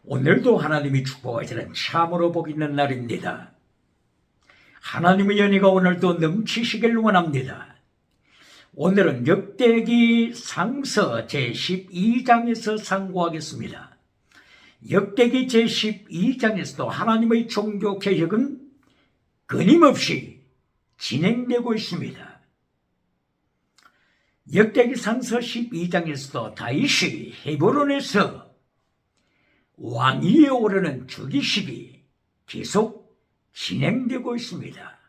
오늘도 하나님이 축복하시는 참으로 복 있는 날입니다. 하나님의 연혜가 오늘도 넘치시길 원합니다. 오늘은 역대기 상서 제12장에서 상고하겠습니다. 역대기 제12장에서도 하나님의 종교개혁은 끊임없이 진행되고 있습니다. 역대기 상서 12장에서도 다윗이 헤브론에서 왕위에 오르는 즉위식이 계속 진행되고 있습니다.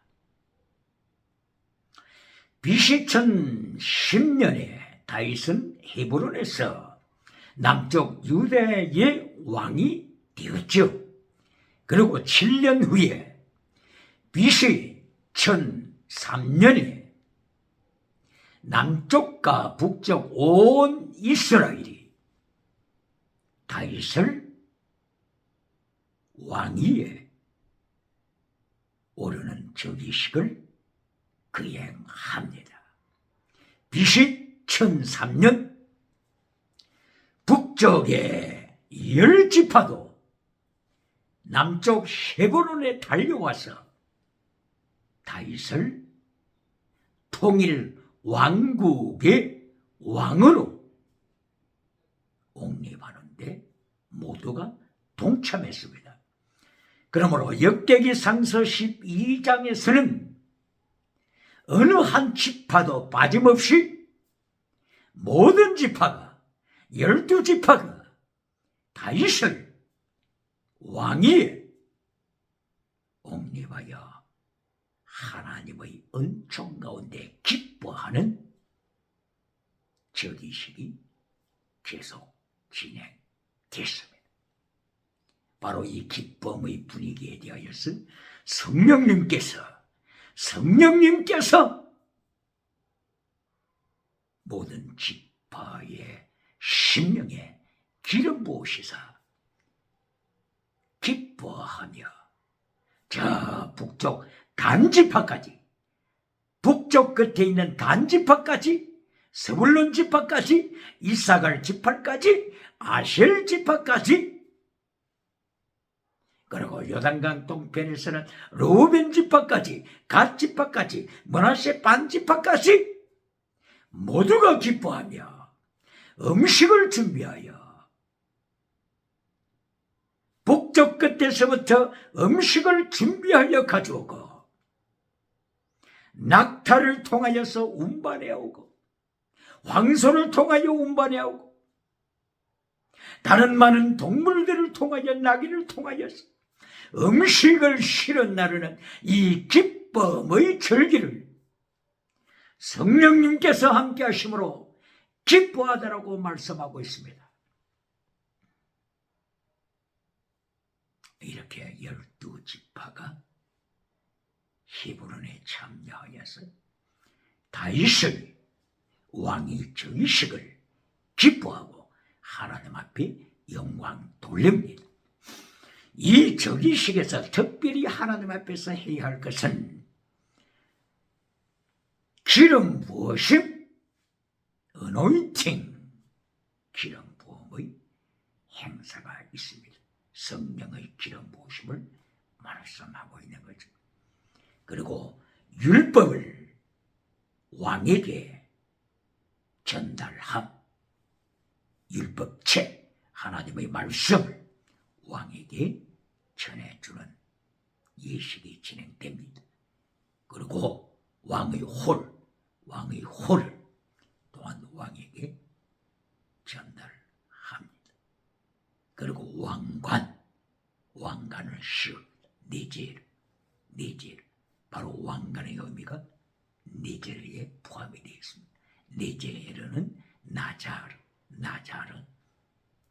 BC 1010년에 다윗은 헤브론에서 남쪽 유대의 왕이 되었죠. 그리고 7년 후에 BC 1003년에 남쪽과 북쪽 온 이스라엘이 다윗을 왕위에 오르는 즉위식을 거행합니다. BC 1003년 북쪽의 10지파도 남쪽 헤브론에 달려와서 다윗을 통일 왕국의 왕으로 옹립하는데 모두가 동참했습니다. 그러므로 역대기 상서 12장에서는 어느 한 지파도 빠짐없이 모든 지파가 12지파가 다윗을 왕위에 옹립하여 하나님의 은총 가운데 기뻐하는 즉위식이 계속 진행됐습니다. 바로 이 기쁨의 분위기에 대하여서 성령님께서 모든 지파의 심령에 기름 부으시사 기뻐하며 저 북쪽 단지파까지, 북쪽 끝에 있는 단지파까지, 스불론 지파까지, 이사갈 지파까지, 아셀 지파까지, 그리고 요단강 동편에서는 루벤 지파까지, 갓 지파까지, 므낫세 반 지파까지 모두가 기뻐하며 음식을 준비하여 북쪽 끝에서부터 음식을 준비하여 가져오고 낙타를 통하여서 운반해오고 황소를 통하여 운반해오고 다른 많은 동물들을 통하여 나귀를 통하여서 음식을 실은 나르는 이 기쁨의 절기를 성령님께서 함께 하심으로 기뻐하다라고 말씀하고 있습니다. 이렇게 12지파가 히브론에 참여하여서 다윗의 왕위 즉위식을 기뻐하고 하나님 앞에 영광 돌립니다. 이 즉위식에서 특별히 하나님 앞에서 해야 할 것은 기름 부으심, 어노인팅, 기름 부음의 행사가 있습니다. 성령의 기름 부으심을 말씀하고 있는 거죠. 그리고 율법을 왕에게 전달함, 율법책, 하나님의 말씀을 왕에게 전해주는 예식이 진행됩니다. 그리고 왕의 홀을 또한 왕에게 전달합니다. 그리고 왕관을 씌웁니다. 네제르. 바로 왕관의 의미가 네제르에 포함이 되어 있습니다. 네제르는 나자르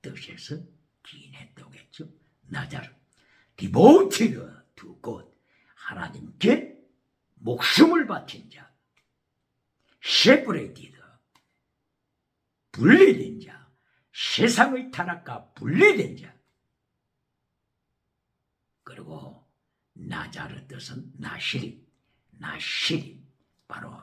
뜻에서 기인했다고 했죠. 나자르. devoted to God. 하나님께 목숨을 바친 자. separated. 분리된 자. 세상의 타락과 분리된 자. 그리고 나자르 뜻은 나시림, 바로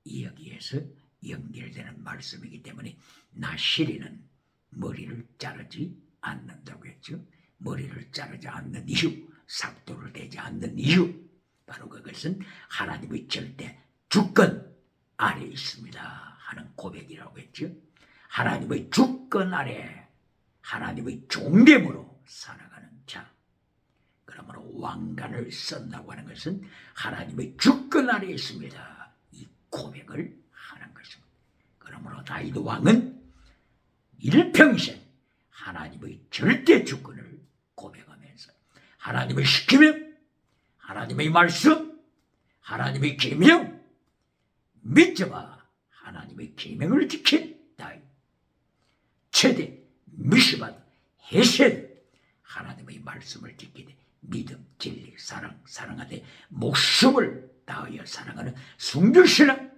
여기에서 연결되는 말씀이기 때문에 나시리는 머리를 자르지 않는다고 했죠. 머리를 자르지 않는 이유, 삭도를 대지 않는 이유, 바로 그것은 하나님의 절대 주권 아래 있습니다 하는 고백이라고 했죠. 하나님의 주권 아래, 하나님의 존귀함으로 살아가는 자. 그러므로 왕관을 쓴다고 하는 것은 하나님의 주권 아래 있습니다. 이 고백을 하는 것입니다. 그러므로 다윗 왕은 일평생 하나님의 절대 주권을 고백하면서 하나님의 시키면, 하나님의 말씀, 하나님의 계명, 믿져봐 하나님의 계명을 지킨 다윗. 최대 미시밭 헤셀, 하나님의 말씀을 지키되 믿음, 진리, 사랑, 사랑하되 목숨을 다하여 사랑하는 순결신앙,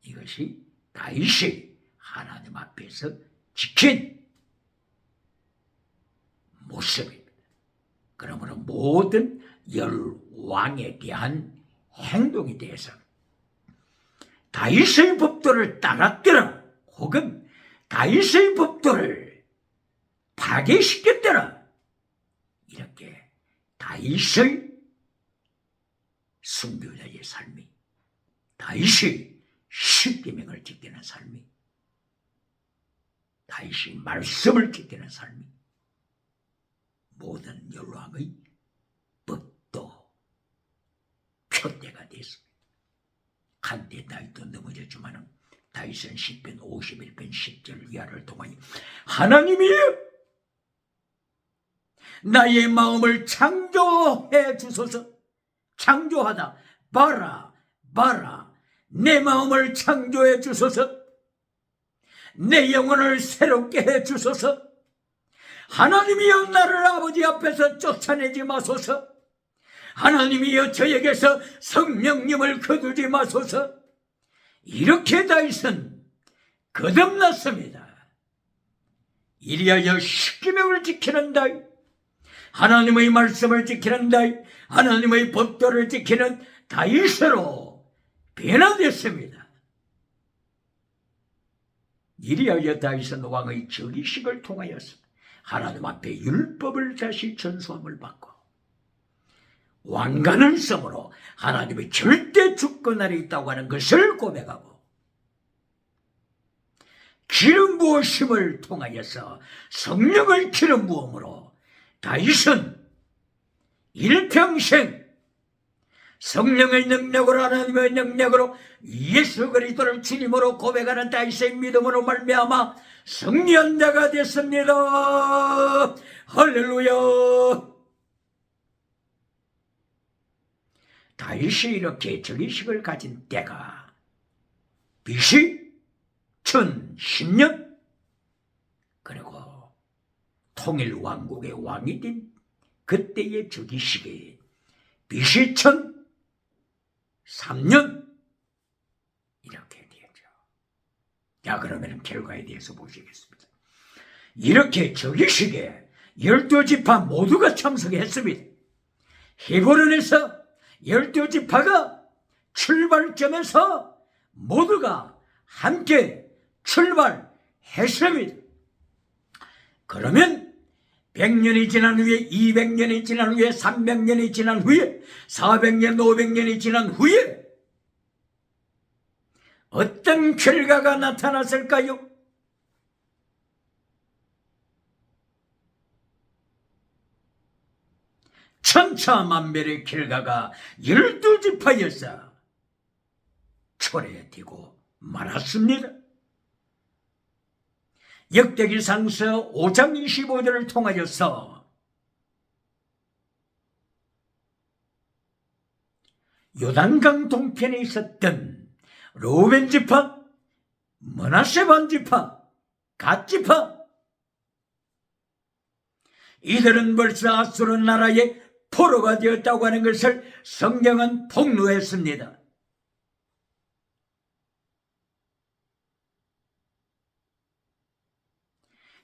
이것이 다윗이 하나님 앞에서 지킨 모습입니다. 그러므로 모든 열왕에 대한 행동에 대해서 다윗의 법도를 따랐더라, 혹은 다윗의 법도를 파괴시켰더라, 이렇게 다윗의 순교자의 삶이, 다윗의 십계명을 지키는 삶이, 다윗의 말씀을 지키는 삶이 모든 열왕의 법도 표대가 됐습니다. 한때 다윗도 넘어졌지만 다윗은 시편 51편 10절 위아를 통하여 하나님이여 나의 마음을 창조해 주소서. 창조하다, 봐라 내 마음을 창조해 주소서. 내 영혼을 새롭게 해 주소서. 하나님이여 나를 아버지 앞에서 쫓아내지 마소서. 하나님이여 저에게서 성령님을 거두지 마소서. 이렇게 다윗은 거듭났습니다. 이리하여 십계명을 지키는 다윗, 하나님의 말씀을 지키는 다윗, 하나님의 법도를 지키는 다윗으로 변화됐습니다. 이리하여 다윗은 왕의 즉위식을 통하여서 하나님 앞에 율법을 다시 전수함을 받고 왕관을 쓰므로 하나님의 절대 주권 아래 있다고 하는 것을 고백하고 기름 부으심을 통하여서 성령을 기름 부음으로 다윗은 일평생 성령의 능력으로, 하나님의 능력으로 예수 그리스도를 주님으로 고백하는 다윗의 믿음으로 말미암아 승리한 자가 됐습니다. 할렐루야. 다윗이 이렇게 즉위식을 가진 때가 BC 1010년, 그리고 통일왕국의 왕이 된 그때의 즉위식이 BC 1003년 이렇게 되죠. 자, 그러면 결과에 대해서 보시겠습니다. 이렇게 즉위식에 12지파 모두가 참석했습니다. 헤브론에서 12지파가 출발점에서 모두가 함께 출발했습니다. 그러면 100년이 지난 후에, 200년이 지난 후에, 300년이 지난 후에, 400년, 500년이 지난 후에 어떤 결과가 나타났을까요? 천차만별의 결과가 12지파에서 초래되고 말았습니다. 역대기상서 5장 25절을 통하여서 요단강 동편에 있었던 르우벤 지파, 므낫세 반지파, 갓지파, 이들은 벌써 아수르 나라의 포로가 되었다고 하는 것을 성경은 폭로했습니다.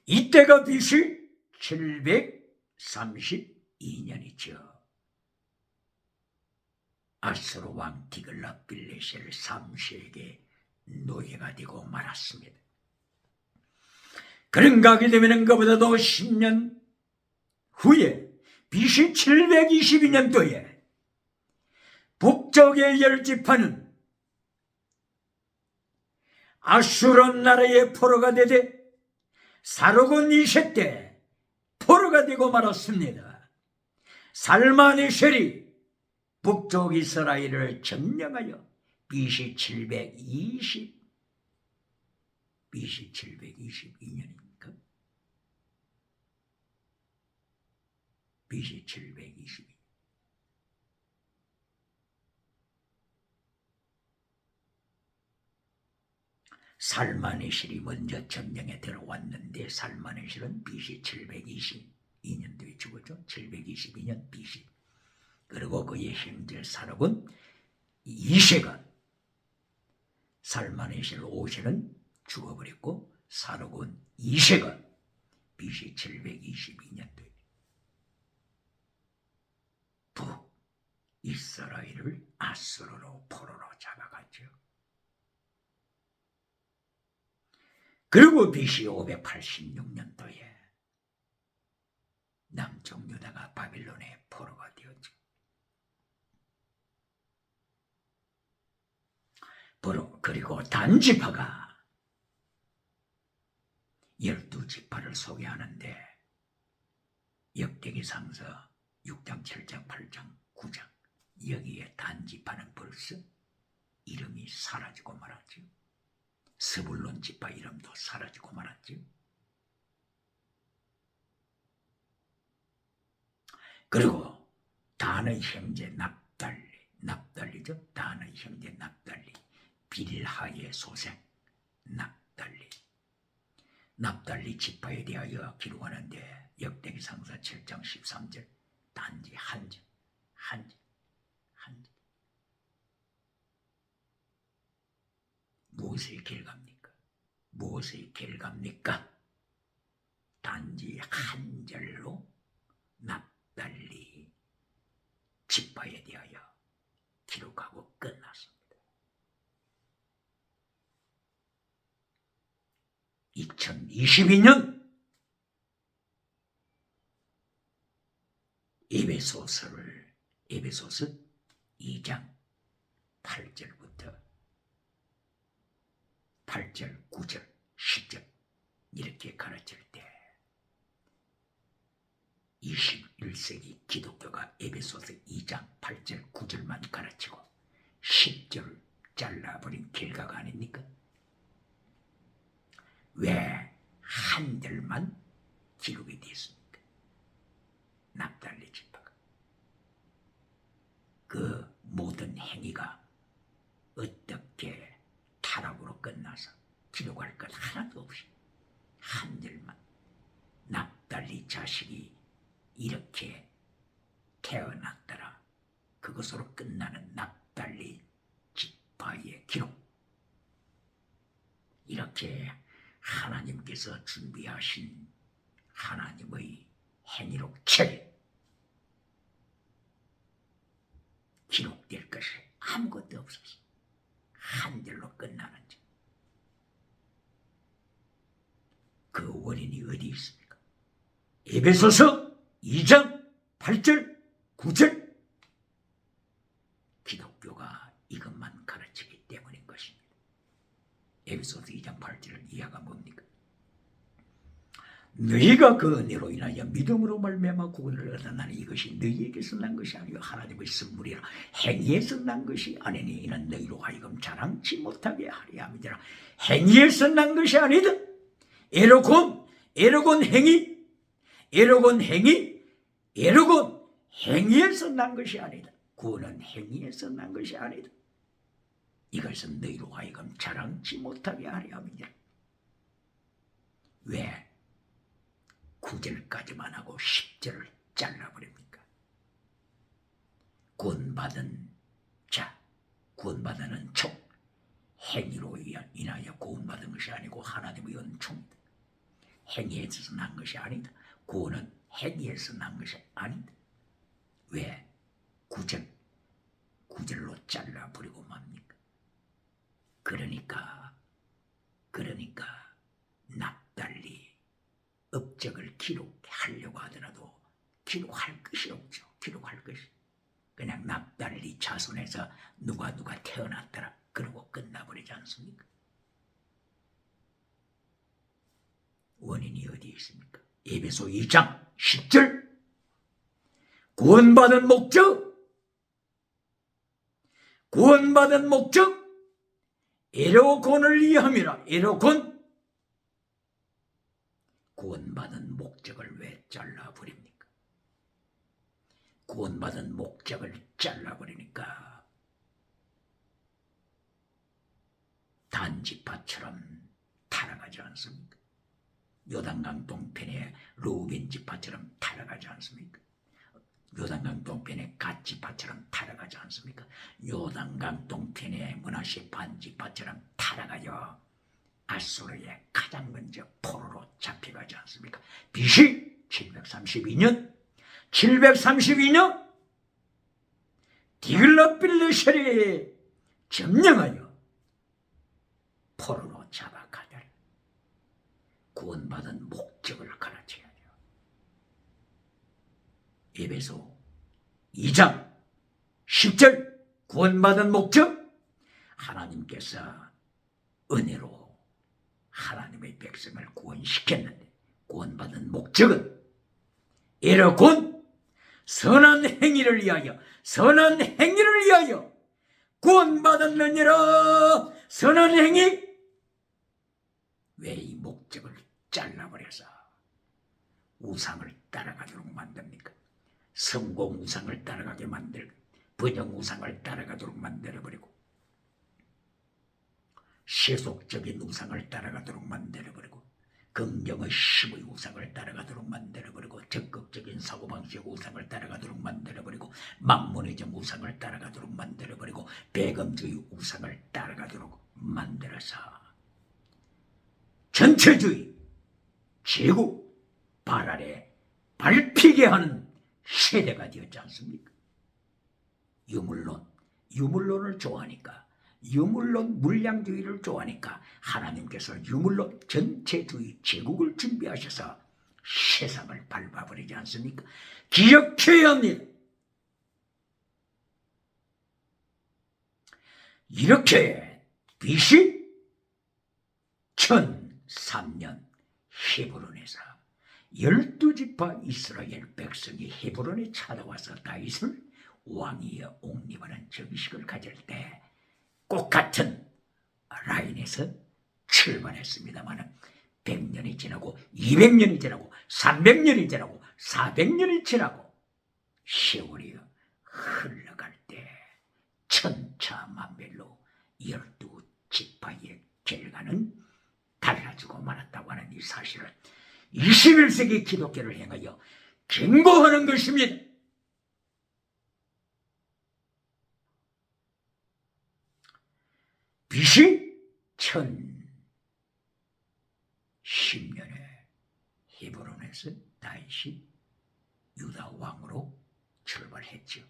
이때가 BC 732년이죠. 아수르 왕 디글랏빌레셀 3세에게 노예가 되고 말았습니다. 그런가 하게 되면 그보다도 10년 후에 BC 722년도에 북쪽의 10지파는 아수르 나라의 포로가 되되 사르곤 2세 때 포로가 되고 말았습니다. 살마네셀이 북쪽 이스라엘을 점령하여 BC 722년입니까? BC 722년. 살마네셀이 먼저 점령에 들어왔는데 살마네셀은 BC 722년도에 죽었죠. 722년 BC. 그리고 그의 형제 사르곤 2세가 살마네셀 5세는 죽어버렸고 사르곤 2세가 BC 722년도에 북이스라엘을 아수르로 포로로 잡아갔죠. 그리고 BC 586년도에 남쪽 유다가 바빌론의 포로가 되었죠. 그리고 단지파가 12지파를 소개하는데 역대기상서 6장, 7장, 8장, 9장 여기에 단지파는 벌써 이름이 사라지고 말았죠. 스불론 지파 이름도 사라지고 말았죠. 그리고 단의 형제 납달리죠. 단의 형제 납달리, 빌하의 소생 납달리 지파에 대하여 기록하는데 역대기상서 7장 13절 단지 한 절. 무엇의 결과입니까? 무엇의 결과입니까? 단지 한 절로 납달리 지파에 대하여 기록하고 끝났습니다. 2022년 에베소서 2장 8절부터 8절, 9절, 10절 이렇게 가르칠 때 21세기 기독교가 에베소서 2장 8절, 9절만 가르치고 10절을 잘라버린 결과가 아닙니까? 왜 한 절만 기록이 됐습니까? 납달리 지파가 그 모든 행위가 어떻게 타락으로 끝나서 기록할 것 하나도 없이 한 절만 납달리 자식이 이렇게 태어났더라. 그것으로 끝나는 납달리 지파의 기록. 이렇게 하나님께서 준비하신 하나님의 행위록책에 기록될 것이 아무것도 없었어. 한 절로 끝나는 점. 그 원인이 어디 있습니까? 에베소서 2장 8절 9절 기독교가 이것만 가르치기 때문인 것입니다. 에베소서 2장 8절을 이해가 뭡니까? 너희가 그 은혜로 인하여 믿음으로 말미암아 구원을 얻었나니 이것이 너희에게서 난 것이 아니요 하나님의 선물이라. 행위에서 난 것이 아니니 이는 너희로 하여금 자랑치 못하게 하려 함이라. 행위에서 난 것이 아니다. 에로곤 행위에서 난 것이 아니다. 구원은 행위에서 난 것이 아니다. 이것은 너희로 하여금 자랑치 못하게 하려 함이니라. 왜 9절까지만 하고 10절을 잘라버립니까? 구원받은 자, 구원받은 총, 행위로 인하여 구원받은 것이 아니고 하나님의 은총이다. 행위에서 난 것이 아니다. 구원은 행위에서 난 것이 아니다. 왜 9절로 잘라버리고 맙니까? 그러니까 납달리 업적을 기록하려고 하더라도 기록할 것이 없죠. 기록할 것이. 그냥 납달리 자손에서 누가 태어났더라 그러고 끝나버리지 않습니까? 원인이 어디에 있습니까? 에베소 2장 10절 구원받은 목적 에로곤을 이해함이라. 에로곤 구원받은 목적을 왜 잘라버립니까? 구원받은 목적을 잘라버리니까 단지파처럼 타락하지 않습니까? 요단강 동편의 루벤 지파처럼 타락하지 않습니까? 요단강 동편의 갓지파처럼 타락하지 않습니까? 요단강 동편의 므낫세 반지파처럼 타락하여 아수르에 가장 먼저 포로로 잡혀가지 않습니까? BC 732년 디글랏빌레셀이 점령하여 포로로 잡아가더라. 구원받은 목적을 가르쳐야 돼요. 에베소 2장 10절 구원받은 목적 하나님께서 은혜로 하나님의 백성을 구원시켰는데 구원받은 목적은 에러곤 선한 행위를 위하여 구원받았느니라. 선한 행위 왜 이 목적을 잘라버려서 우상을 따라가도록 만듭니까? 성공 우상을 따라가게 만들고 번영 우상을 따라가도록 만들어버리고 세속적인 우상을 따라가도록 만들어버리고 긍정의 힘의 우상을 따라가도록 만들어버리고 적극적인 사고방식 우상을 따라가도록 만들어버리고 만문의적 우상을 따라가도록 만들어버리고 배금주의 우상을 따라가도록 만들어서 전체주의 제국 발 아래 밟히게 하는 세대가 되었지 않습니까? 유물론을 좋아하니까 유물론 물량주의를 좋아하니까 하나님께서 유물론 전체주의 제국을 준비하셔서 세상을 밟아버리지 않습니까? 기억해야 합니다. 이렇게 BC 1003년 헤브론에서 12지파 이스라엘 백성이 헤브론에 찾아와서 다윗을 왕위에 옹립하는 정식을 가질 때 똑같은 라인에서 출발했습니다만 100년이 지나고 200년이 지나고 300년이 지나고 400년이 지나고 세월이 흘러갈 때 천차만별로 12지파의 결과는 달라지고 말았다고 하는 이 사실을 21세기 기독교를 향하여 경고하는 것입니다. BC 1010년에 헤브론에서 다윗이 유다 왕으로 출발했죠.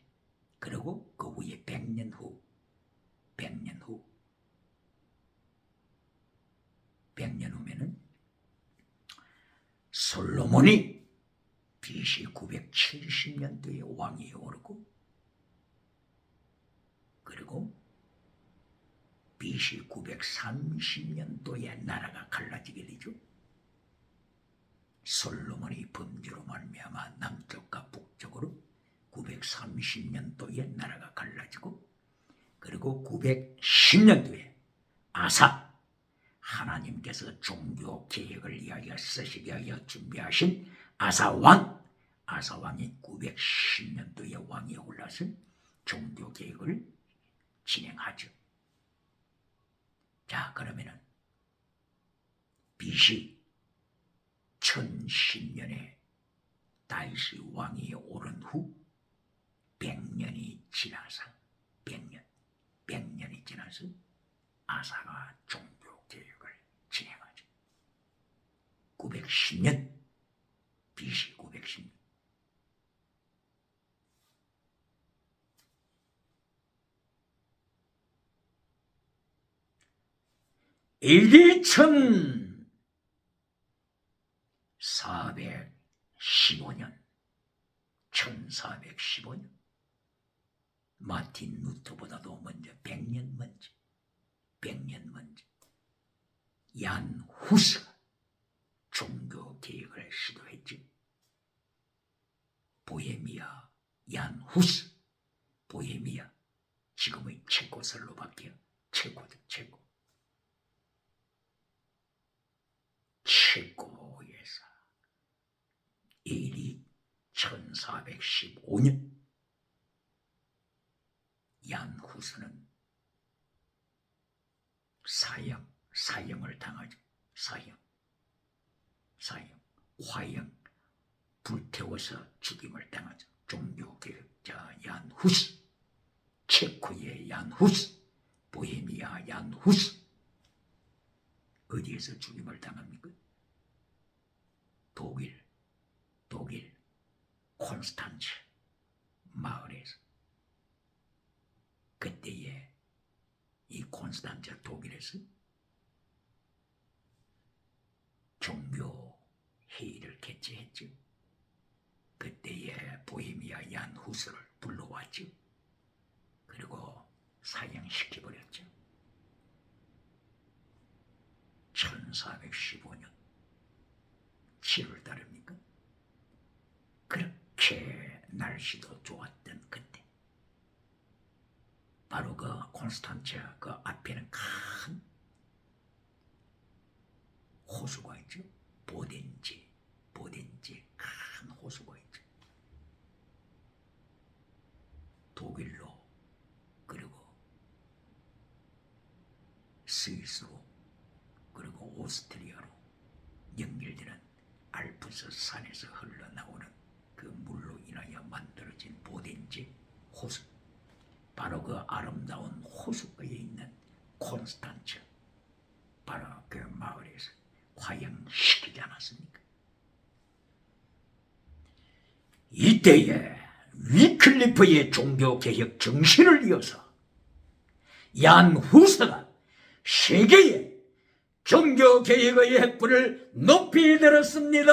그리고 그 후에 100년 후면은 솔로몬이 BC 970년도에 왕위에 오르고 그리고 BC 930년도에 나라가 갈라지게 되죠. 솔로몬의 범죄로 말미암아 남쪽과 북쪽으로 930년도에 나라가 갈라지고 그리고 910년도에 아사 하나님께서 종교 개혁을 위하여 쓰시기 위하여 준비하신 아사왕이 910년도에 왕위에 올라서 종교 개혁을 진행하죠. 자, 그러면은 BC 1010년에 다윗이 왕위에 오른 후 100년이 지나서 100년이 지나서 아사가 종교 개혁을 진행하죠. 910년 BC 910년 AD 15년 1415년 마틴 루터보다도 먼저 100년 먼저 얀 후스가 종교개혁을 시도했지. 보헤미아 얀 후스, 보헤미아 지금의 체코슬로바키아, 체코에서 AD 1415년 얀 후스는 사형을 당하죠. 화형, 불태워서 죽임을 당하죠. 종교개혁자 얀 후스, 체코의 얀 후스, 보헤미아 얀 후스. 어디에서 죽임을 당합니까? 독일 콘스탄츠 마을에서. 그때에 이 콘스탄츠 독일에서 종교 회의를 개최했죠. 그때에 보헤미아 얀 후스를 불러왔죠. 그리고 사형시켜버렸죠. 1415년 7월 달입니까? 그렇게 날씨도 좋았던 그때, 바로 그 콘스탄츠 그 앞에는 큰 호수가 있죠. 보덴제 큰 호수가 있죠. 독일로 그리고 스위스로 그리고 오스트리아로 연결되는 알프스 산에서 흘러나오는 그 물로 인하여 만들어진 보덴제 호수, 바로 그 아름다운 호수가에 있는 콘스탄츠, 바로 그 마을에서 화형시키지 않았습니까? 이때에 위클리프의 종교개혁 정신을 이어서 얀 후스가 세계에 종교개혁의 횃불을 높이 들었습니다.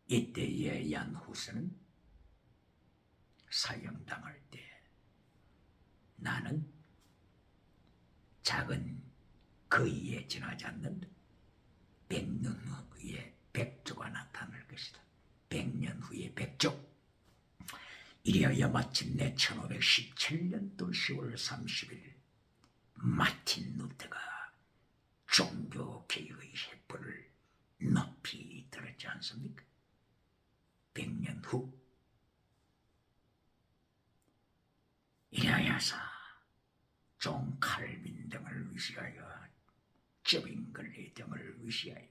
이때에 얀 후스는 사형당할 때 나는 작은 거의에 지나지 않는다. 100년 후에 백조가 나타날 것이다. 100년 후에 백조. 이리하여 마침내 1517년도 10월 30일 마틴 루터가 종교개혁의 횃불을 높이 들었지 않습니까? 100년 후 이리하여서 존 칼빈 등을 위시하여, 저빙글리 등을 위시하여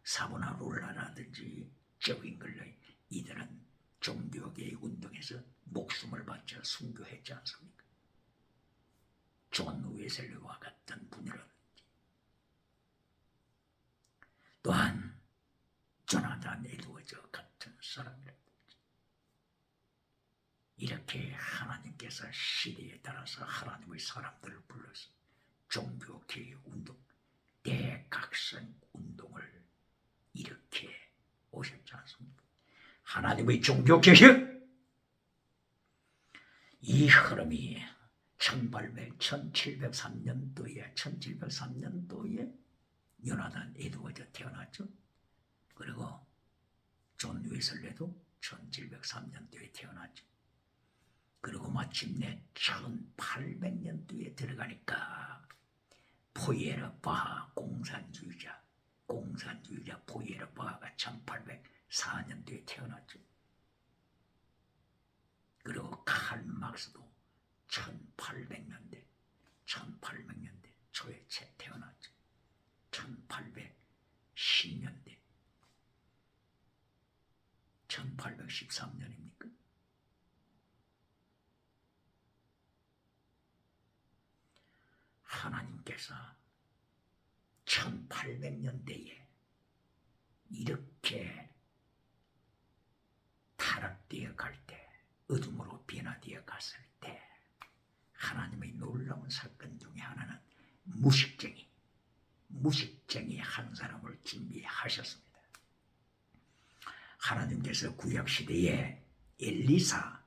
사보나롤라라든지 저빙글리, 이들은 종교개혁 운동에서 목숨을 바쳐 순교했지 않습니까? 존 웨슬리와 같은 분이라든지, 또한 조나단 에드워즈 같은 사람이라든지, 이렇게 하나님께서 시대에 따라서 하나님의 사람들을 불러서 종교개혁 운동, 대각성 운동을 이렇게 오셨지 않습니까? 하나님의 종교개혁, 이 흐름이 1703년도에 요나단 에드워즈 태어났죠. 그리고 존 웨슬리도 1703년도에 태어났죠. 그리고 마침내 1800년도에 들어가니까 포에르 바하 공산주의자 포에르 바하가 1804년도에 태어났죠. 그리고 칼 막스도 1800년대 초에 태어났죠. 1810년대 1813년입니까? 하나님께서 1800년대에 이렇게 타락되어 갈 때, 어둠으로 변화되어 갔을 때, 하나님의 놀라운 사건 중에 하나는 무식쟁이 한 사람 하셨습니다. 하나님께서 구약시대에 엘리사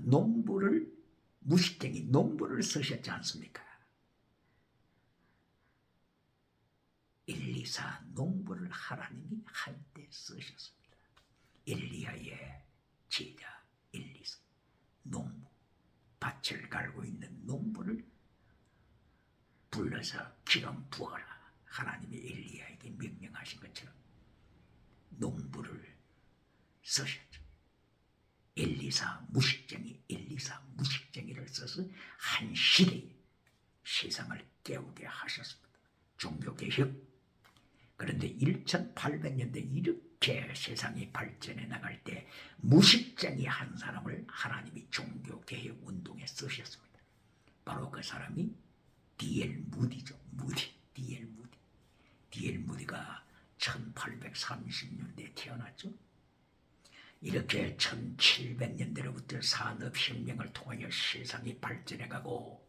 농부를, 무식쟁이 농부를 쓰셨지 않습니까? 엘리사 농부를 하나님이 한때 쓰셨습니다. 엘리야의 제자 엘리사 농부, 밭을 갈고 있는 농부를 불러서 기름 부어라, 하나님이 엘리야에게 명령하신 것처럼 농부를 쓰셨죠. 엘리사 무식쟁이를 써서 한 시대에 세상을 깨우게 하셨습니다. 종교개혁. 그런데 1800년대 이렇게 세상이 발전해 나갈 때 무식쟁이 한 사람을 하나님이 종교개혁 운동에 쓰셨습니다. 바로 그 사람이 D.L. 무디죠. D.L. 무디가 1830년대에 태어났죠. 이렇게 1700년대로부터 산업혁명을 통하여 세상이 발전해가고,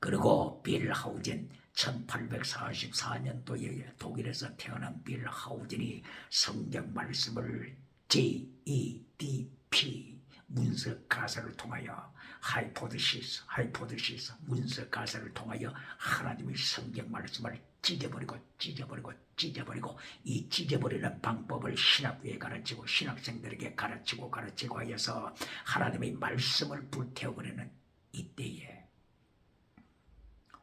그리고 빌하우젠 1844년도에 독일에서 태어난 빌하우젠이 성경 말씀을 JEDP 문서 가설을 통하여 하이포드시스 문서 가설을 통하여 하나님의 성경 말씀을 찢어버리고 이 찢어버리는 방법을 신학교에 가르치고 신학생들에게 가르치고 하여서 하나님의 말씀을 불태워버리는 이때에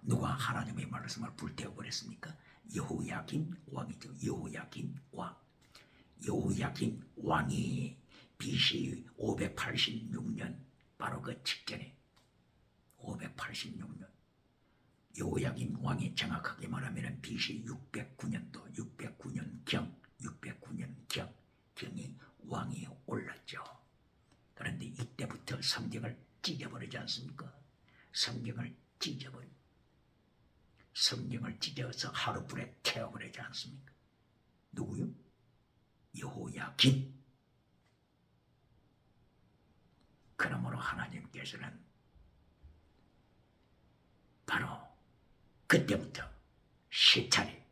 누가 하나님의 말씀을 불태워버렸습니까? 여호야긴 왕이죠. 여호야긴 왕이 BC 586년, 바로 그 직전에 586년 여호야긴 왕이 정확하게 말하면 BC 609년도 609년경에 왕이 올랐죠. 그런데 이때부터 성경을 찢어버리지 않습니까? 성경을 찢어서 하루불에 태워버리지 않습니까? 누구요? 여호야긴. 그러므로 하나님께서는 바로 그때부터 세 차례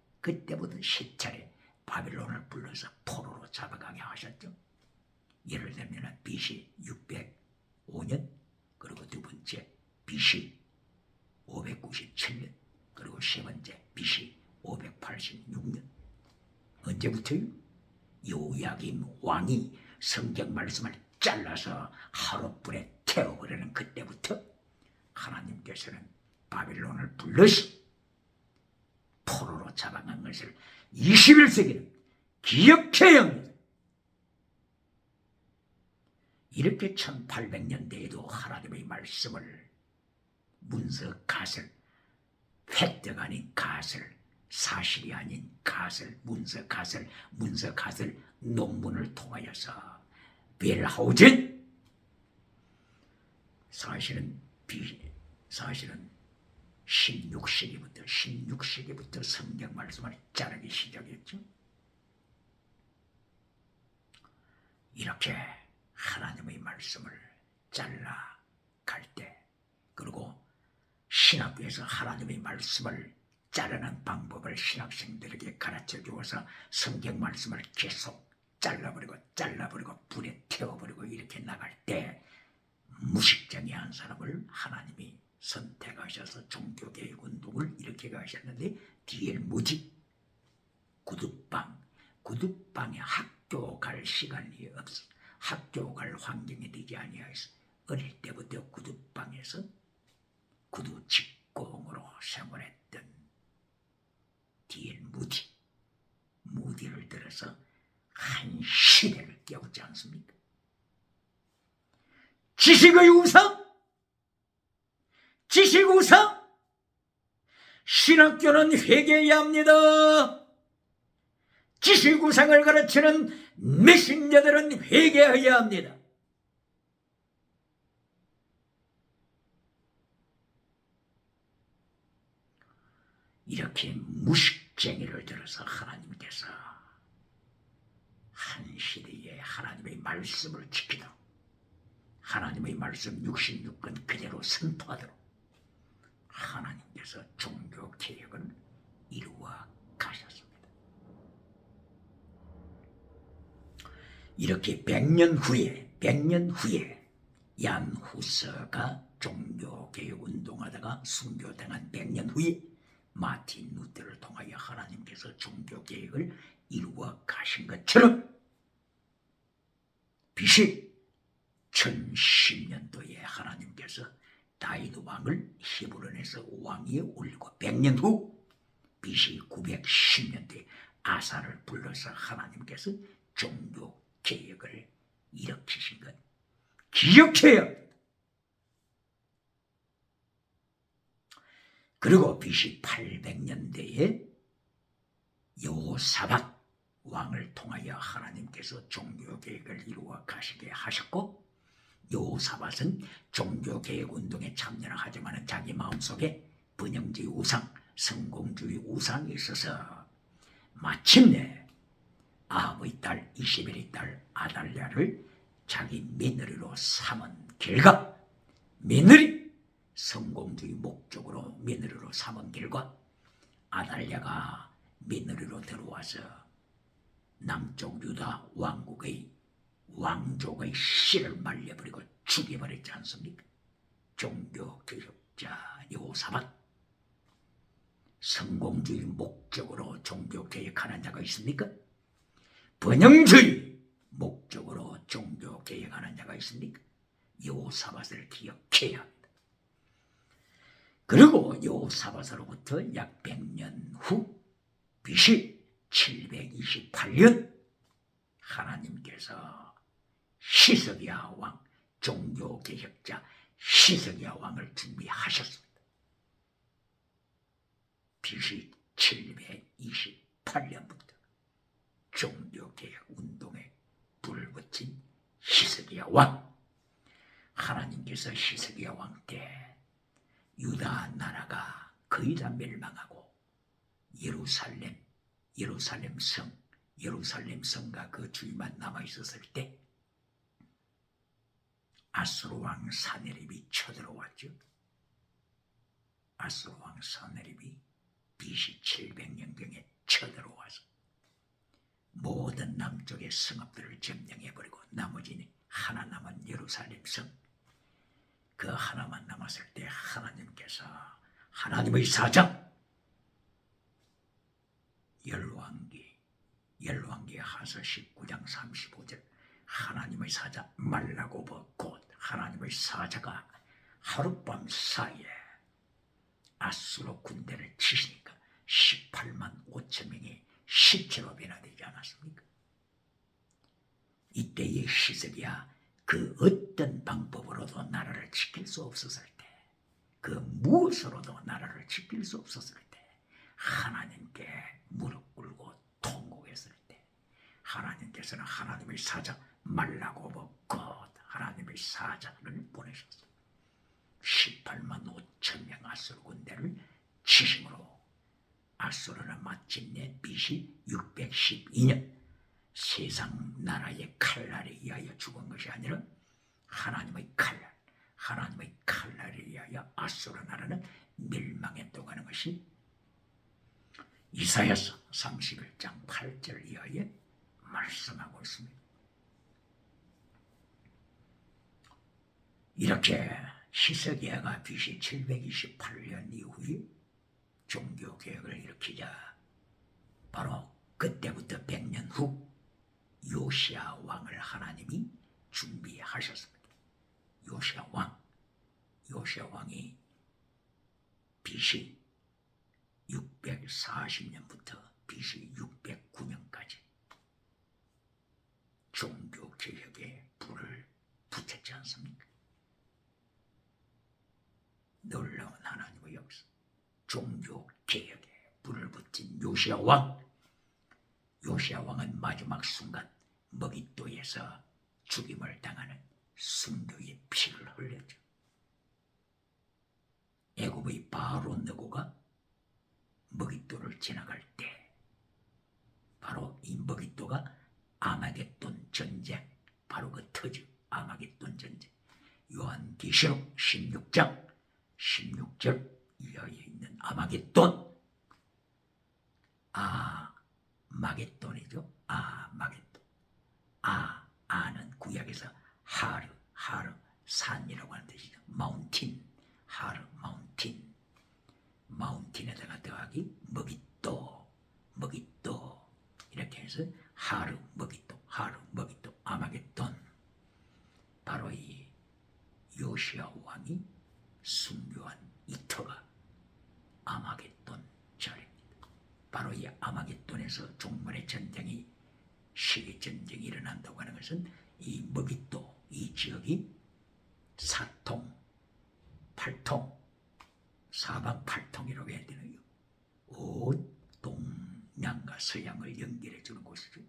바빌론을 불러서 포로로 잡아가게 하셨죠. 예를 들면 BC 605년, 그리고 두 번째 BC 597년, 그리고 세 번째 BC 586년. 언제부터요? 여호야긴 왕이 성경 말씀을 잘라서 하루불에 태워버리는 그때부터 하나님께서는 바빌론을 불러서 포로로 잡아간 것을 21세기는 기억해야 합니다. 이렇게 1800년대에도 하나님의 말씀을 문서 가설, 획득 아닌 가설, 사실이 아닌 가설, 문서 가설 논문을 통하여서 빌하우젠, 사실은 16세기부터 성경 말씀을 자르기 시작했죠. 이렇게 하나님의 말씀을 잘라갈 때, 그리고 신학교에서 하나님의 말씀을 자르는 방법을 신학생들에게 가르쳐 주어서 성경 말씀을 계속 잘라버리고 불에 태워버리고 이렇게 나갈 때 무식쟁이 한 사람을 하나님이 선택하셔서 종교개혁 운동을 이렇게 하셨는데, D.L. 무디 구두방에 학교 갈 시간이 없어, 학교 갈 환경이 되지 아니하여서 어릴 때부터 구두방에서 구두 직공으로 생활했던 D.L. 무디를 들어서 한 시대를 깨우지 않습니까? 지식의 우상, 신학교는 회개해야 합니다. 지식 우상을 가르치는 메신저들은 회개해야 합니다. 이렇게 무식쟁이를 들어서 하나님께서 한 시대에 하나님의 말씀을 지키도록, 하나님의 말씀 66권 그대로 선포하도록 하나님께서 종교개혁을 이루어 가셨습니다. 이렇게 100년 후에 얀 후서가 종교개혁 운동하다가 순교당한 100년 후에 마틴 루터를 통하여 하나님께서 종교개혁을 이루어 가신 것처럼 BC 1010년도에 하나님께서 다윗 왕을 히브론에서 왕위에 올리고 100년 후 BC 910년도에 아사를 불러서 하나님께서 종교개혁을 일으키신 것 기억해야 합니다. 그리고 BC 800년대에 여호사밧 왕을 통하여 하나님께서 종교개혁을 이루어 가시게 하셨고, 여호사밧은 종교개혁 운동에 참여를 하지만 자기 마음속에 번영주의 우상, 성공주의 우상이 있어서 마침내 아합의 딸 이세벨의 딸 아달랴를 자기 며느리로 삼은 결과, 며느리 성공주의 목적으로 며느리로 삼은 결과 아달랴가 며느리로 들어와서 남쪽 유다 왕국의 왕족의 씨를 말려버리고 죽여버렸지 않습니까? 종교개혁자 여호사밧, 성공주의 목적으로 종교개혁하는 자가 있습니까? 번영주의 목적으로 종교개혁하는 자가 있습니까? 여호사밧을 기억해야 합니다. 그리고 여호사밧으로부터 약 100년 후 BC 728년 하나님께서 히스기야 왕, 종교개혁자 히스기야 왕을 준비하셨습니다. BC 728년부터 종교개혁 운동에 불을 붙인 히스기야 왕, 하나님께서 히스기야 왕 때 유다 나라가 거의 다 멸망하고 예루살렘 성과 그 주위만 남아있었을 때 아수르 왕 사네립이 쳐들어왔죠. 아수르 왕 사네립이 BC 700년경에 쳐들어와서 모든 남쪽의 성읍들을 점령해버리고 나머지는 하나 남은 예루살렘 성, 그 하나만 남았을 때 하나님께서 하나님의 사자 열왕기 하서 19장 35절 하나님의 사자 말라고버 곧 하나님의 사자가 하룻밤 사이에 아수르 군대를 치시니까 18만 5천 명이 시체로 변화되지 않았습니까? 이때의 히스기야 그 어떤 방법으로도 나라를 지킬 수 없었을 때, 그 무엇으로도 나라를 지킬 수 없었을 때 하나님께 무릎 꿇고 통곡했을 때 하나님께서는 하나님의 사자 말라고버 곧 하나님의 사자를 보내셨어요. 18만 5천 명 아수르 군대를 치심으로 아수르는 마침내 BC 612년 세상 나라의 칼날에 의하여 죽은 것이 아니라 하나님의 칼날에 의하여 아수르 나라는 멸망했다고 하는 것이 이사야서 31장 8절 이하에 말씀하고 있습니다. 이렇게 히스기야가 BC 728년 이후에 종교개혁을 일으키자 바로 그때부터 100년 후 요시야 왕을 하나님이 준비하셨습니다. 요시야 왕이 BC 640년부터 BC 609년까지 종교개혁에 불을 붙였지 않습니까? 놀라운 하나님의 역사, 종교개혁에 불을 붙인 요시야 왕은 마지막 순간 머깃도에서 죽임을 당하는 순교의 피를 흘렸죠. 애굽의 바로 느고가 머깃도를 지나갈 때 바로 이 머깃도가 아마겟돈 전쟁, 바로 그 터즈 아마겟돈 전쟁, 요한계시록 16장 16절 이하에 있는 아마겟돈, 마겟돈이죠. 구약에서 하르 산이라고 하는 뜻이죠. 마운틴, 하르 마운틴, 마운틴에다가 더하기 머깃도 이렇게 해서 하르 머깃도 아마겟돈. 바로 이 요시야 왕이 순교한 이터가 아마겟돈 절입니다. 바로 이 아마겟돈에서 종말의 전쟁이, 세계 전쟁이 일어난다고 하는 것은 이 머깃도, 이 지역이 사통, 팔통, 사방 팔통이라고 해야 되나요? 온 동양과 서양을 연결해 주는 곳이죠.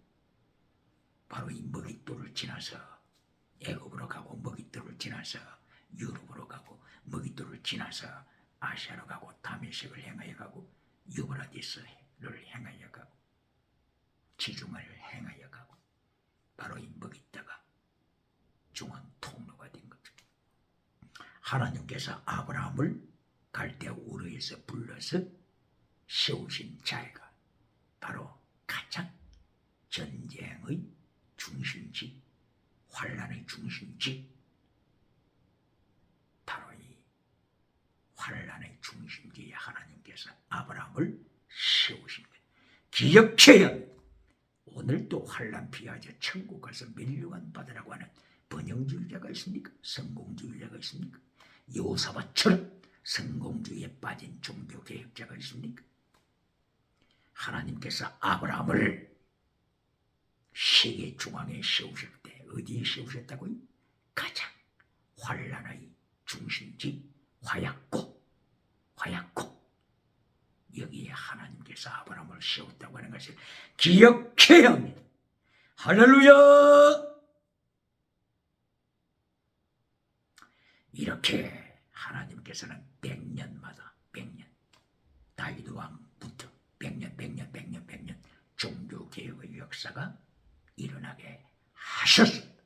바로 이 머깃도를 지나서 애굽으로 가고, 머깃도를 지나서 유럽으로 가고, 머깃도를 지나서 아시아로 가고, 다메섹을 향하여 가고, 유브라디스를 향하여 가고, 지중을 향하여 가고, 바로 이 머깃도가 중앙 통로가 된 거죠. 하나님께서 아브라함을 갈대아 우르에서 불러서 세우신 자가 바로 가장 전쟁의 중심지, 환란의 중심지, 바로 이 환란의 중심지에 하나님께서 아브라함을 세우신 거예요. 기억해야 오늘도 환란 피하자 천국 가서 멸류관 받으라고 하는 번영주의자가 있습니까? 성공주의자가 있습니까? 여호사밧처럼 성공주의에 빠진 종교개혁자가 있습니까? 하나님께서 아브라함을 세계 중앙에 세우실 때 어디에 세우셨다고요? 가장 환란의 중심지 화약고 여기에 하나님께서 아브라함을 세웠다고 하는 것을 기억해야 합니다. 할렐루야! 이렇게 하나님께서는 100년마다 100년 다윗 왕부터 100년 종교개혁의 역사가 일어나게 하셨습니다.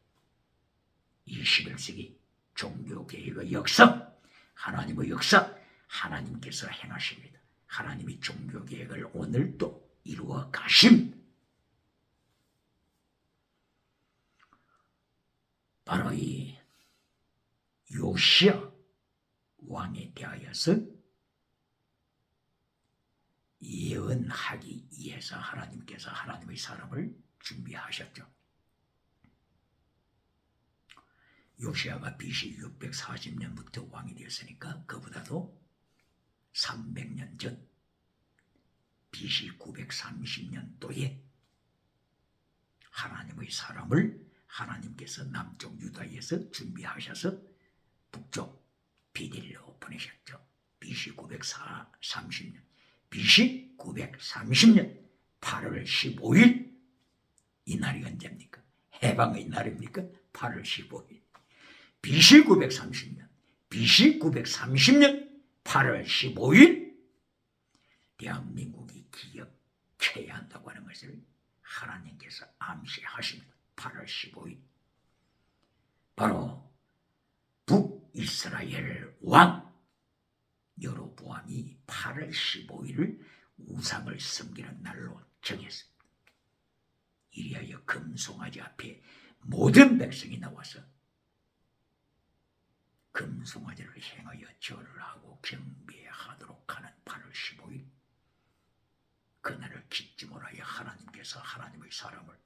21세기 종교개혁의 역사, 하나님의 역사, 하나님께서 행하십니다. 하나님이 종교개혁을 오늘도 이루어 가십니다. 바로 이 요시야 왕에 대하여서 예언하기 위해서 하나님께서 하나님의 사람을 준비하셨죠. 요시야가 BC 640년부터 왕이 되었으니까 그보다도 300년 전 BC 930년도에 하나님의 사람을 하나님께서 남쪽 유다에서 준비하셔서 북쪽 비델로 보내셨죠. BC 930년 BC 930년 8월 15일 이날이 언제입니까? 해방의 날입니까? 8월 15일 BC 930년 8월 15일 대한민국이 기억해야 한다고 하는 것을 하나님께서 암시하십니다. 8월 15일 바로 북이스라엘 왕 여로보암이 8월 15일을 우상을 섬기는 날로 정했습니다. 이리하여 금송아지 앞에 모든 백성이 나와서 금송아지를 행하여 절을 하고 경배하도록 하는 8월 15일 그날을 기점으로 하여 하나님께서 하나님의 사람을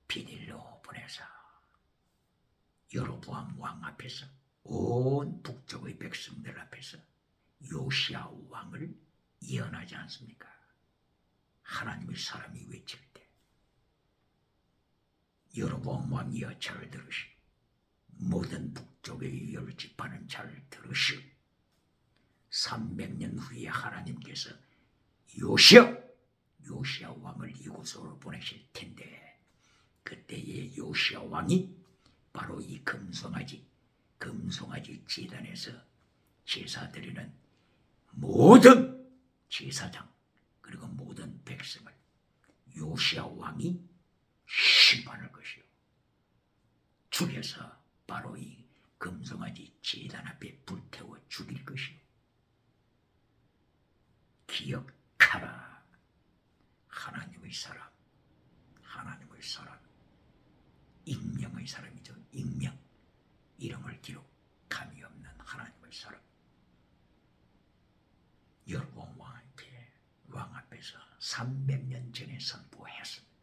비닐로 보내서 여로보암 왕 앞에서 온 북쪽의 백성들 앞에서 요시야 왕을 예언하지 않습니까? 하나님의 사람이 외칠 때 여로보암 왕이여 잘 들으시, 모든 북쪽의 열 지파는 잘 들으시오. 300년 후에 하나님께서 요시야 왕을 이곳으로 보내실 텐데 그때의 요시야 왕이 바로 이 금송아지 제단에서 제사 드리는 모든 제사장 그리고 모든 백성을 요시야 왕이 심판할 것이요 죽여서 바로 이 금송아지 제단 앞에 불태워 죽일 것이요. 기억하라. 하나님의 사람 사람, 익명의 사람이죠. 익명, 이름을 기록함이 없는 하나님의 사람. 여러분 왕 앞에서 300년 전에 선포했습니다.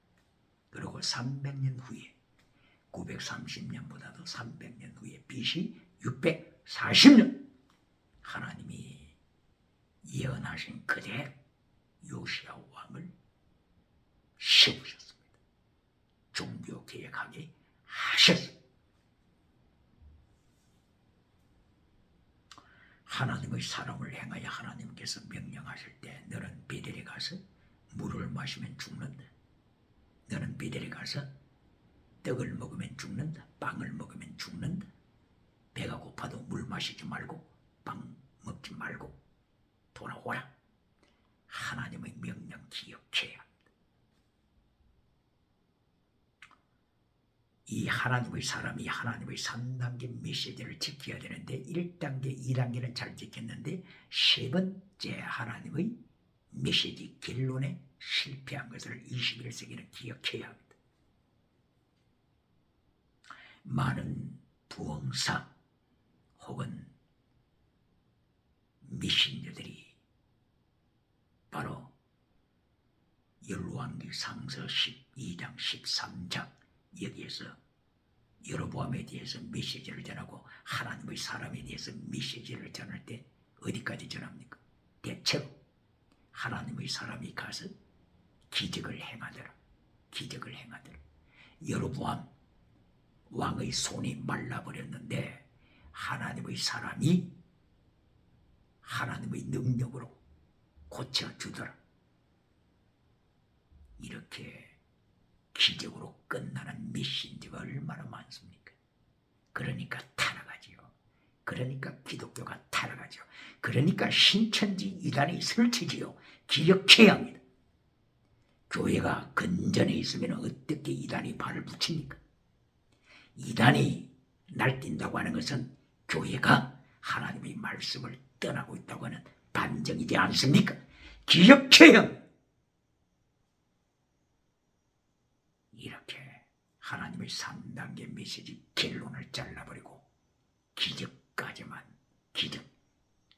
그리고 300년 후에 930년보다도 300년 후에 BC 640년 하나님이 예언하신 그대로 요시야 왕을 세우셨습니다. 종교개혁하게 하셨습니다. 하나님의 사람을 행하여 하나님께서 명령하실 때 너는 베델에 가서 물을 마시면 죽는다. 너는 베델에 가서 떡을 먹으면 죽는다. 빵을 먹으면 죽는다. 배가 고파도 물 마시지 말고 빵 먹지 말고 돌아오라. 하나님의 명령 기억해야 합니다. 이 하나님의 사람이 하나님의 3단계 메시지를 지켜야 되는데 1단계, 2단계는 잘 지켰는데 세 번째 하나님의 메시지 결론에 실패한 것을 21세기는 기억해야 합니다. 많은 부흥사 혹은 미신녀들이 바로 열왕기상서 12장 13장 여기에서 여로보암에 대해서 메시지를 전하고 하나님의 사람에 대해서 메시지를 전할 때 어디까지 전합니까? 대체로 하나님의 사람이 가서 기적을 행하더라. 기적을 행하더라. 여로보암 왕의 손이 말라버렸는데 하나님의 사람이 하나님의 능력으로 고쳐주더라. 이렇게 기적으로 끝나는 메신저가 얼마나 많습니까? 그러니까 타락하지요. 그러니까 기독교가 타락하죠. 그러니까 신천지 이단이 설치지요. 기억해야 합니다. 교회가 근전에 있으면 어떻게 이단이 발을 붙입니까? 이단이 날뛴다고 하는 것은 교회가 하나님의 말씀을 떠나고 있다고 하는 반증이지 않습니까? 기억해야 합니다. 이렇게 하나님의 3단계 메시지 결론을 잘라버리고 기적까지만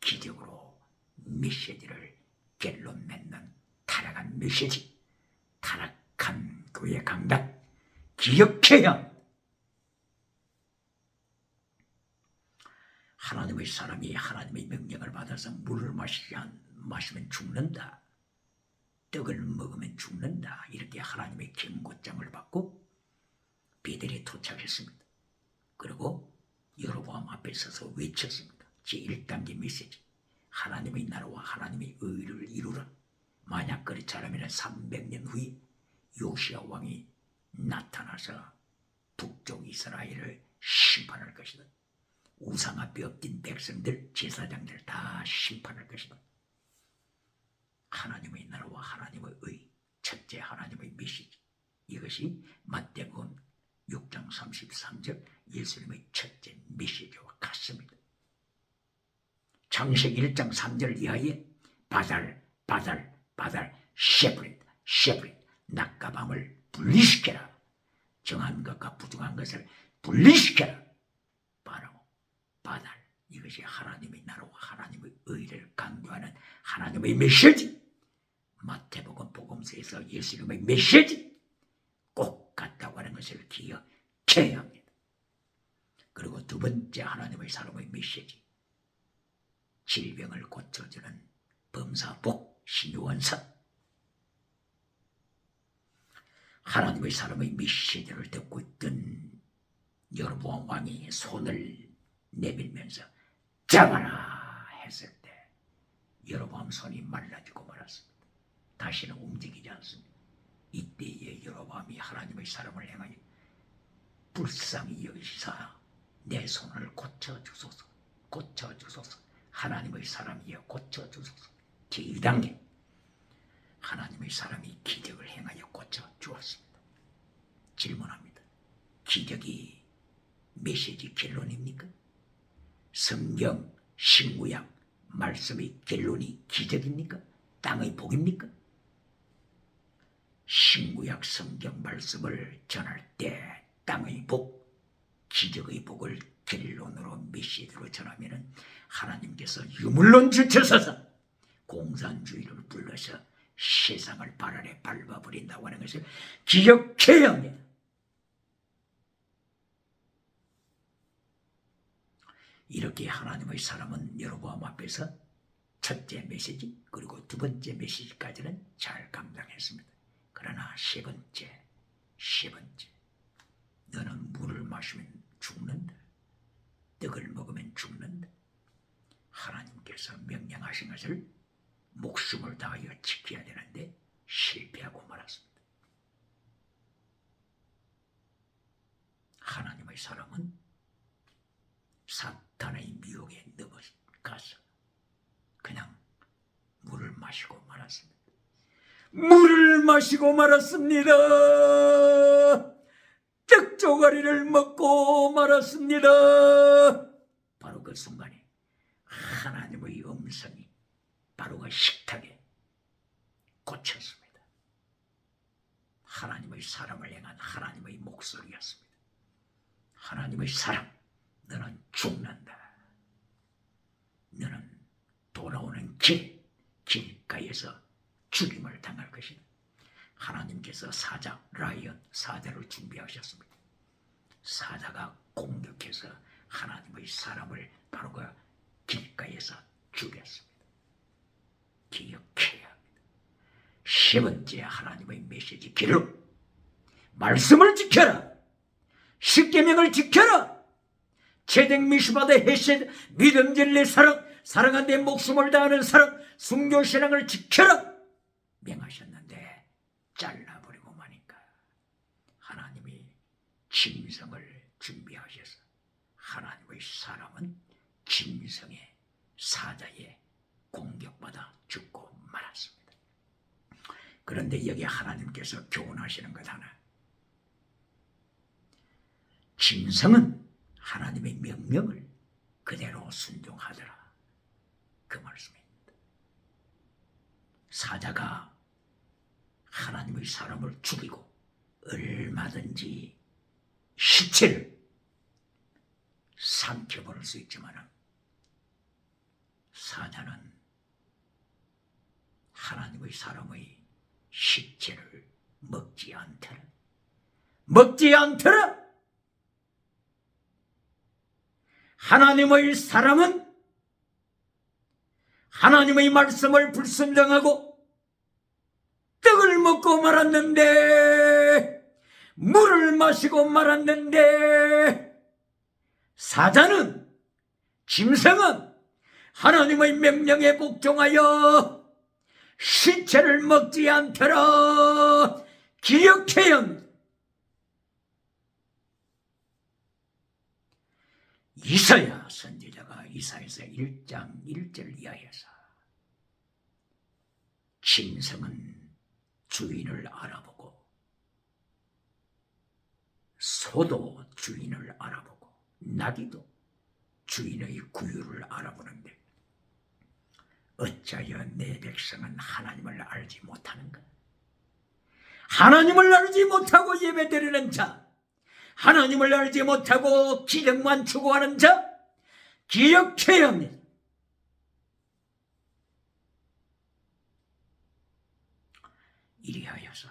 기적으로 메시지를 결론 맺는 타락한 메시지, 타락한 교회 강단 기억해야 합니다. 하나님의 사람이 하나님의 명령을 받아서 물을 마시면 죽는다. 떡을 먹으면 죽는다. 이렇게 하나님의 경고장을 받고 베델에 도착했습니다. 그리고 여로보암 앞에 서서 외쳤습니다. 제1단계 메시지. 하나님의 나라와 하나님의 의를 이루라. 만약 그렇지 않으면 300년 후에 요시야 왕이 나타나서 북쪽 이스라엘을 심판할 것이다. 우상 앞에 엎진 백성들, 제사장들 다 심판할 것이다. 하나님의 나라와 하나님의 의, 첫째 하나님의 메시지. 이것이 마태복음 6장 33절 예수님의 첫째 메시지와 같습니다. 창세기 1장 3절 이하에 바달, 셰프릿, 낮과 밤을 분리시켜라. 정한 것과 부정한 것을 분리시켜라. 바달, 이것이 하나님의 나라와 하나님의 의를 강조하는 하나님의 메시지. 마태복음 복음서에서 예수님의 메시지 꼭 같다고 하는 것을 기억해야 합니다. 그리고 두 번째 하나님의 사람의 메시지, 질병을 고쳐주는 범사복 신유원사. 하나님의 사람의 메시지를 듣고 있던 여로보암 왕이 손을 내밀면서 잡아라 했을 때 여로보암 손이 말라지고 말았습니다. 다시는 움직이지 않습니다. 이때에 여로보암이 하나님의 사람을 향하여 불쌍히 여기시사 내 손을 고쳐주소서. 하나님의 사람이여 고쳐주소서. 제2단계 하나님의 사람이 기적을 행하여 고쳐주었습니다. 질문합니다. 기적이 메시지 결론입니까? 성경 신구약 말씀의 결론이 기적입니까? 땅의 복입니까? 신구약 성경 말씀을 전할 때 땅의 복, 기적의 복을 결론으로 메시지로 전하면은 하나님께서 유물론 주체서서 공산주의를 불러서 세상을 발 아래 밟아버린다고 하는 것을 기억해야 합니다. 이렇게 하나님의 사람은 여로보암 앞에서 첫째 메시지 그리고 두 번째 메시지까지는 잘 감당했습니다. 그러나 세 번째 너는 물을 마시면 죽는다. 떡을 먹으면 죽는다. 하나님께서 명령하신 것을 목숨을 다하여 지켜야 되는데 실패하고 말았습니다. 하나님의 사람은 사탄의 미혹에 넘어가서 그냥 물을 마시고 말았습니다. 물을 마시고 말았습니다. 떡조가리를 먹고 말았습니다. 바로 그 순간에 하나님의 음성이 바로 그 식탁에 꽂혔습니다. 하나님의 사람을 향한 하나님의 목소리였습니다. 하나님의 사람, 너는 죽는다. 너는 돌아오는 길가에서 죽임을 당할 것이다. 하나님께서 사자, 라이언, 사자를 준비하셨습니다. 사자가 공격해서 하나님의 사람을 바로 그 길가에서 죽였습니다. 기억해야 합니다. 세 번째 하나님의 메시지 기록. 말씀을 지켜라. 십계명을 지켜라. 제댕 미슈바데 헤셋 믿음 진리 사랑 사랑한 데 목숨을 다하는 사랑 순교신앙을 지켜라 명하셨는데 잘라버리고 마니까 하나님이 짐승을 준비하셔서 하나님의 사람은 짐승의 사자에 공격받아 죽고 말았습니다. 그런데 여기 하나님께서 교훈하시는 것 하나. 짐승은 하나님의 명령을 그대로 순종하더라. 그 말씀입니다. 사자가 하나님의 사람을 죽이고 얼마든지 시체를 삼켜버릴 수 있지만 사자는 하나님의 사람의 시체를 먹지 않더라. 먹지 않더라. 하나님의 사람은 하나님의 말씀을 불순종하고 떡을 먹고 말았는데 물을 마시고 말았는데 사자는 짐승은 하나님의 명령에 복종하여 시체를 먹지 않더라. 기억해야 합니다. 이사야 선지자가 이사야서 1장 1절 이하에서 짐승은 주인을 알아보고 소도 주인을 알아보고 나귀도 주인의 구유를 알아보는데 어찌하여 내 백성은 하나님을 알지 못하는가? 하나님을 알지 못하고 예배드리는 자, 하나님을 알지 못하고 기적만 추구하는 자 기억해야 합니다. 이리하여서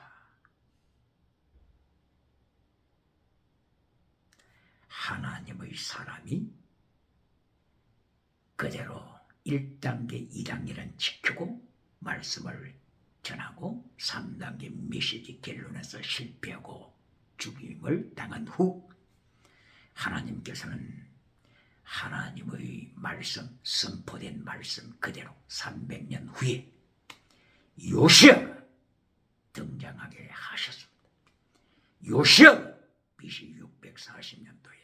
하나님의 사람이 그대로 1단계, 2단계는 지키고 말씀을 전하고 3단계 메시지 결론에서 실패하고 죽임을 당한 후 하나님께서는 하나님의 말씀, 선포된 말씀 그대로 300년 후에 요시아가 등장하게 하셨습니다. 요시아가 BC 640년도에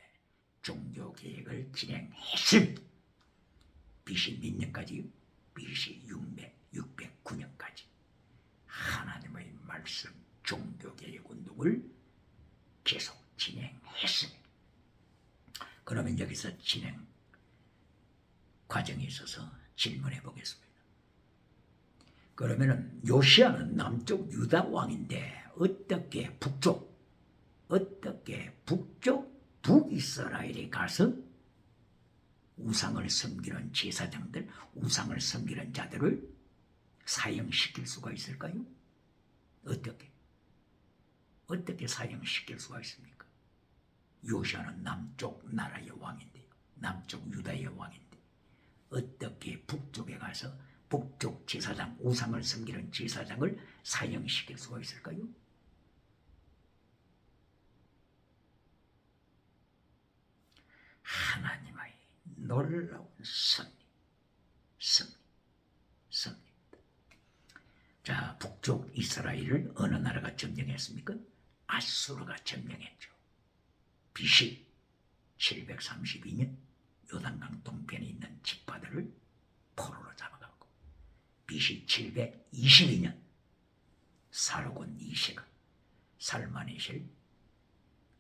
종교개혁을 진행했습니다. BC 몇 년까지요? BC 609년까지 하나님의 말씀 종교개혁 운동을 계속 진행했습니다. 그러면 여기서 진행 과정에 있어서 질문해 보겠습니다. 그러면은 요시야는 남쪽 유다 왕인데 어떻게 북쪽 북이스라엘에 가서 우상을 섬기는 제사장들, 우상을 섬기는 자들을 사형시킬 수가 있을까요? 어떻게 사형시킬 수가 있습니까? 요시야는 남쪽 나라의 왕인데요. 남쪽 유다의 왕인데 어떻게 북쪽에 가서 북쪽 제사장, 우상을 섬기는 제사장을 사형시킬 수가 있을까요? 하나님의 놀라운 승리. 자, 북쪽 이스라엘을 어느 나라가 점령했습니까? 아수르가 점령했죠. BC 732년 요단강 동편에 있는 지파들을 포로로 잡아가고 BC 722년 사르곤 2세가 살마네셀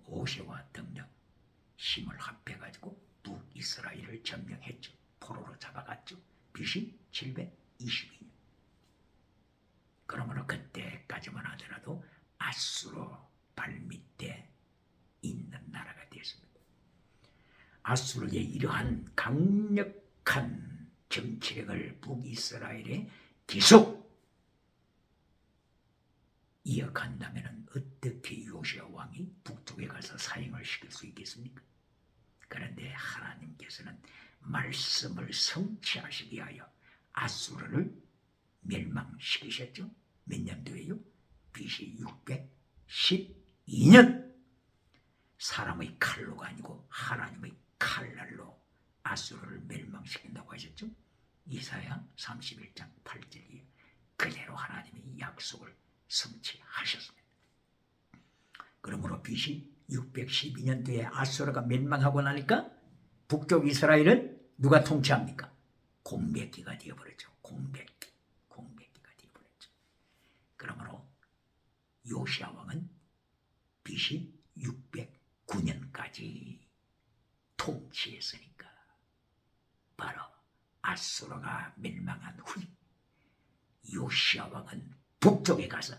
5세와 등등 힘을 합해가지고 북이스라엘을 점령했죠. 포로로 잡아갔죠. BC 722년. 그러므로 그때까지만 하더라도 아수르 발밑에 있는 나라가 되었습니다. 아수르의 이러한 강력한 정치력을 북이스라엘에 계속 이어간다면 어떻게 요시야 왕이 북쪽에 가서 사형을 시킬 수 있겠습니까? 그런데 하나님께서는 말씀을 성취하시기 위하여 아수르를 멸망시키셨죠. 몇 년도에요? BC 612년. 사람의 칼로가 아니고 하나님의 칼날로 아수르를 멸망시킨다고 하셨죠. 이사야 31장 8절이에요. 그대로 하나님이 약속을 성취하셨습니다. 그러므로 BC 612년도에 아수르가 멸망하고 나니까 북쪽 이스라엘은 누가 통치합니까? 공백기가 되어버렸죠. 공백기가 되어버렸죠. 그러므로 요시야 왕은 BC 609년까지 통치했으니까 바로 아수르가 멸망한 후에 요시야 왕은 북쪽에 가서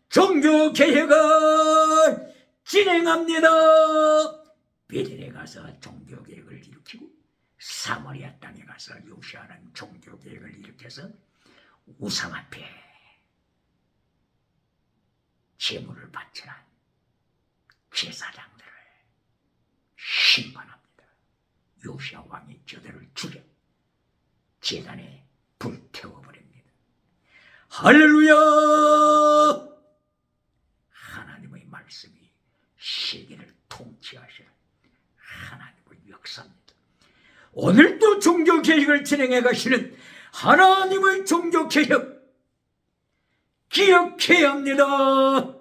종교개혁을 진행합니다. 베델에 가서 종교개혁을 일으키고 사마리아 땅에 가서 요시야는 종교개혁을 일으켜서 우상 앞에 제물을 바치는 제사장들을 심판합니다. 요시야 왕이 저들을 죽여 제단에 불태워버립니다. 할렐루야! 하나님의 말씀이 세계를 통치하시는 하나님의 역사입니다. 오늘도 종교개혁을 진행해 가시는 하나님의 종교개혁 기억해야 합니다.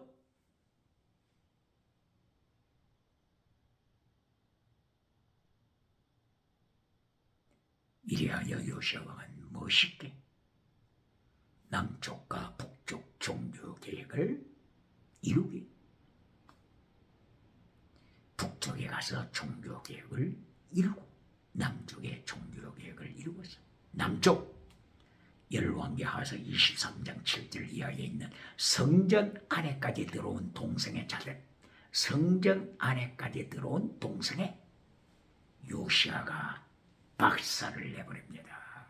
이리하여 요시야 왕은 멋있게 남쪽과 북쪽 종교개혁을 이루기, 북쪽에 가서 종교개혁을 이루고 남쪽에 종교개혁을 이루고서 남쪽 열왕기하서 23장 7절 이하에 있는 성전 안에까지 들어온 동성애 자들, 성전 안에까지 들어온 동성애 요시야가 박살을 내버립니다.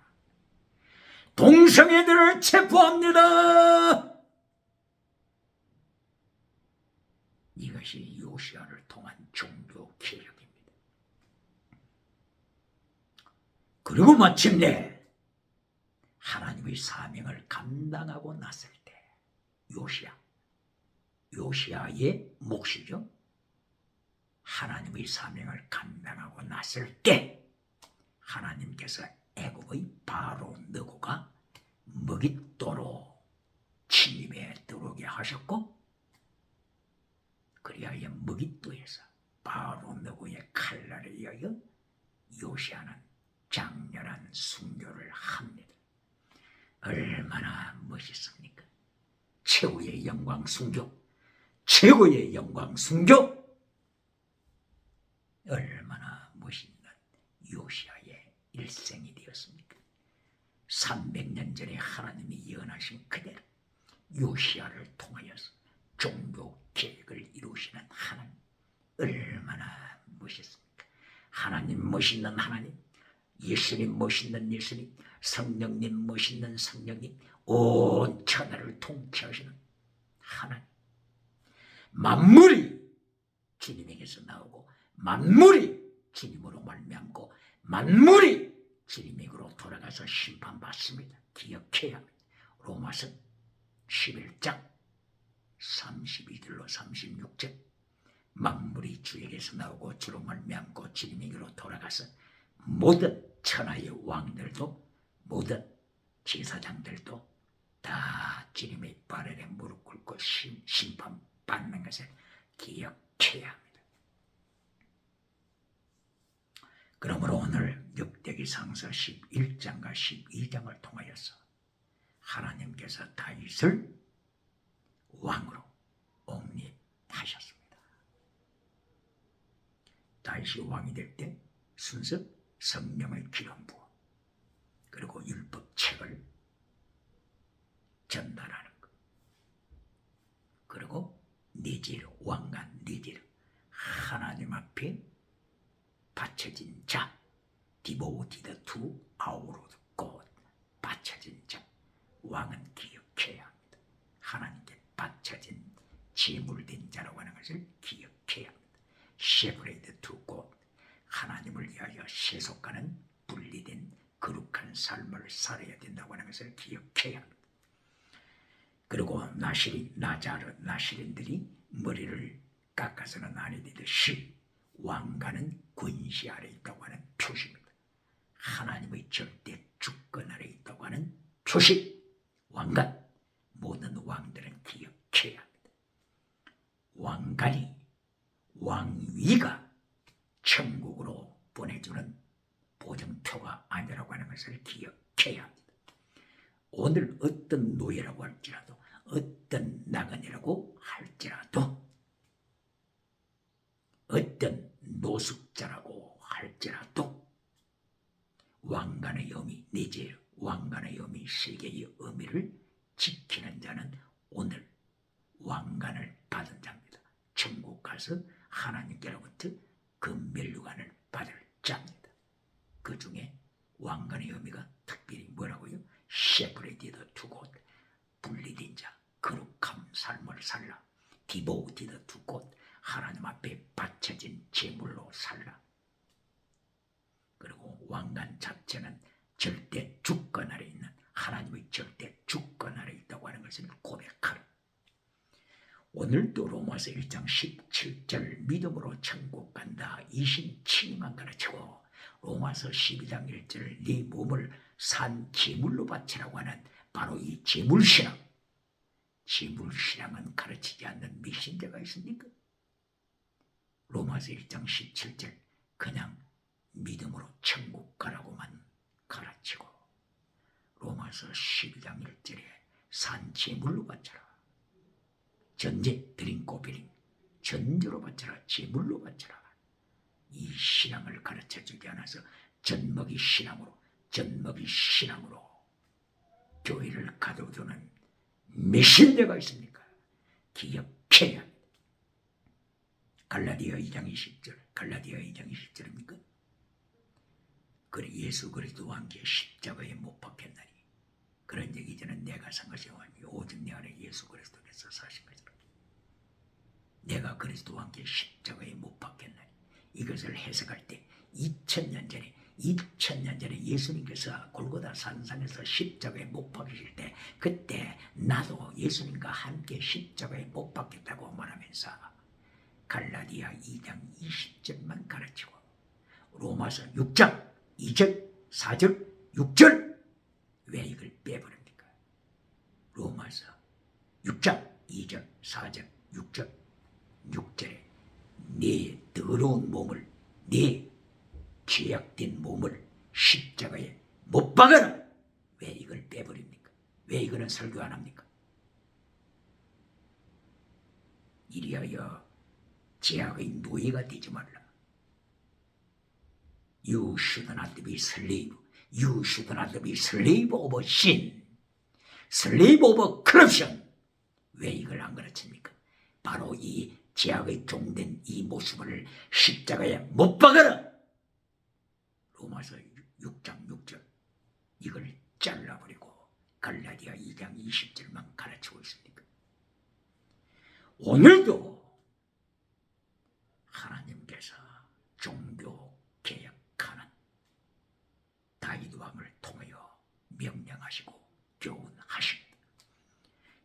동성애들을 체포합니다. 이것이 요시야를 통한 종교개혁입니다. 그리고 마침내 하나님의 사명을 감당하고 났을 때 요시야의 몫이죠. 하나님의 사명을 감당하고 났을 때 하나님께서 애굽의 바로 느고가 먹잇도로 침입에 들어오게 하셨고, 그리하여 먹잇도에서 바로 느고의 칼날에 의하여 요시야는 장렬한 순교를 합니다. 얼마나 멋있습니까? 최고의 영광 순교, 최고의 영광 순교. 얼마나 멋있는 요시야의 일생이 되었습니까? 300년 전에 하나님이 예언하신 그대로 요시야를 통하여서 종교 계획을 이루시는 하나님, 얼마나 멋있습니까? 하나님 멋있는 하나님, 예수님 멋있는 예수님, 성령님 멋있는 성령님, 온 천하를 통치하시는 하나님. 만물이 주님에게서 나오고 만물이 주님으로 말미암고 만물이 주님에게로 돌아가서 심판받습니다. 기억해야 합니다. 로마서 11장 32절로 36절, 만물이 주에게서 나오고 주로 말미암고 주님에게로 돌아가서 모든 천하의 왕들도 모든 제사장들도 다 주님의 발 아래 무릎 꿇고 심판받는 것을 기억해야 합니다. 그러므로 오늘 역대기상서 11장과 12장을 통하여서 하나님께서 다윗을 왕으로 옹립하셨습니다. 다윗이 왕이 될 때 순서 성령의 기름 부어 그리고 율법책을 전달하는 것, 그리고 내재로 왕관 내재로 하나님 앞에 바쳐진 자, 디보티드 투 아우로드 곧 바쳐진 자, 왕은 기억해야 합니다. 하나님께 바쳐진 제물된 자라고 하는 것을 기억해야 합니다. 셰브레이드 투 곧 하나님을 위하여 세속과는 분리된 거룩한 삶을 살아야 된다고 하는 것을 기억해야 합니다. 그리고 나시린들이 머리를 깎아서는 아니 되듯이 왕가는 권시 아래 있다고 하는 표시입니다. 하나님의 절대 주권 아래 있다고 하는 표시. 왕관, 모든 왕들은 기억해야 합니다. 왕관이 왕위가 천국으로 보내주는 보증표가 아니라고 하는 것을 기억해야 합니다. 오늘 어떤 노예라고 할지라도 어떤 나그네라고 할지라도 어떤 노숙자라고 할지라도 왕관의 의미, 내재 왕관의 의미, 세계의 의미를 지키는 자는 오늘 왕관을 받은 자입니다. 천국 가서 하나님께로부터 그 면류관을 받을 자입니다. 그 중에 왕관의 의미가 특별히 뭐라고요? 세퍼레이티드 투 곧, 분리된 자, 거룩한 삶을 살라. 디보티드 투 곧, 하나님 앞에 바쳐진 제물로 살라. 그리고 왕관 자체는 절대 주권 아래 있는 하나님의 절대 주권 아래 있다고 하는 것을 고백하라. 오늘도 로마서 1장 17절 믿음으로 천국 간다 이신칭의만 가르치고, 로마서 12장 1절 네 몸을 산 제물로 바치라고 하는 바로 이 제물신앙. 제물신앙은 가르치지 않는 미신자가 있습니까? 로마서 1장 17절 그냥 믿음으로 천국 가라고만 가르치고, 로마서 12장 1절에 산 제물로 바쳐라. 전제 드림 고비림 전제로 바쳐라. 제물로 바쳐라. 이 신앙을 가르쳐주지 않아서 젖먹이 신앙으로 교회를 가둬두는 메신저가 있습니까? 기억해야 합니다. 갈라디아 2장 20절입니까? 그래 예수 그리스도와 함께 십자가에 못 박혔나니 그런 얘기 저는 내가 산 것이 아니요 오직 내 안에 예수 그리스도께서 사신 것이라. 내가 그리스도와 함께 십자가에 못 박혔나니, 이것을 해석할 때 2000년 전에 예수님께서 골고다 산상에서 십자가에 못 박히실 때 그때 나도 예수님과 함께 십자가에 못 박혔다고 말하면서 갈라디아 2장 20절만 가르치고, 로마서 6장 2절 4절 6절 왜 이걸 빼버립니까? 로마서 6장 2절 4절 6절에 네 더러운 몸을, 네 죄악된 몸을 십자가에 못 박아라. 왜 이걸 빼버립니까? 왜 이거는 설교 안 합니까? 이리하여 죄악의 노예가 되지 말라. You should not be slave. You should not be slave of sin, slave of corruption. 왜 이걸 안 가르칩니까? 바로 이 죄악의 종된 이 모습을 십자가에 못 박아라. 로마서 6장 6절 이걸 잘라버리고 갈라디아 2장 20절만 가르치고 있습니까? 오늘도 하나님께서 종교개혁하는 다윗 왕을 통하여 명령하시고 교훈하십니다.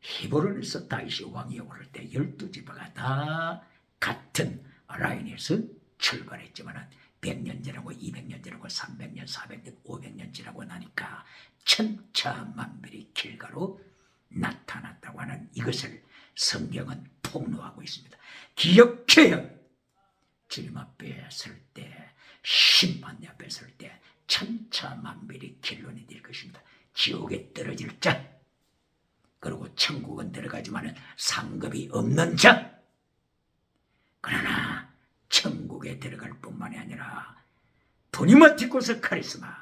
히브리서 다윗이 왕이 오를 때 12지파가 다 같은 라인에서 출발했지만 100년 지나고 200년 지나고 300년 400년 500년 지나고 나니까 천차만별의 결과로 나타났다고 하는 이것을 성경은 폭로하고 있습니다. 기억해요. 주님 앞에 설 때, 심판 앞에 설 때 천차만별의 결론이 될 것입니다. 지옥에 떨어질 자, 그리고 천국은 들어가지만 상급이 없는 자. 그러나 천국에 들어갈 뿐만이 아니라 브니마티코스 카리스마,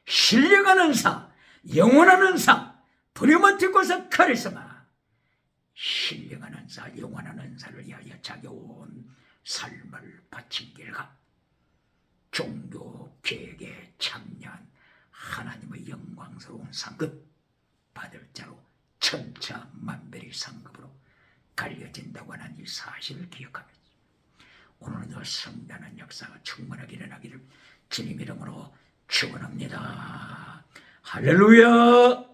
신령한 사, 영원한 사, 브니마티코스 카리스마, 신령한 사, 영원한 사를 위하여 자기 온 삶을 바친 결과 종교 계획에 참여한 하나님의 영광스러운 상급 받을 자로 천차만별의 상급으로 갈려진다고 하는 이 사실을 기억하면서 오늘도 성단한 역사가 충만하게 일어나기를 주님 이름으로 축원합니다. 할렐루야.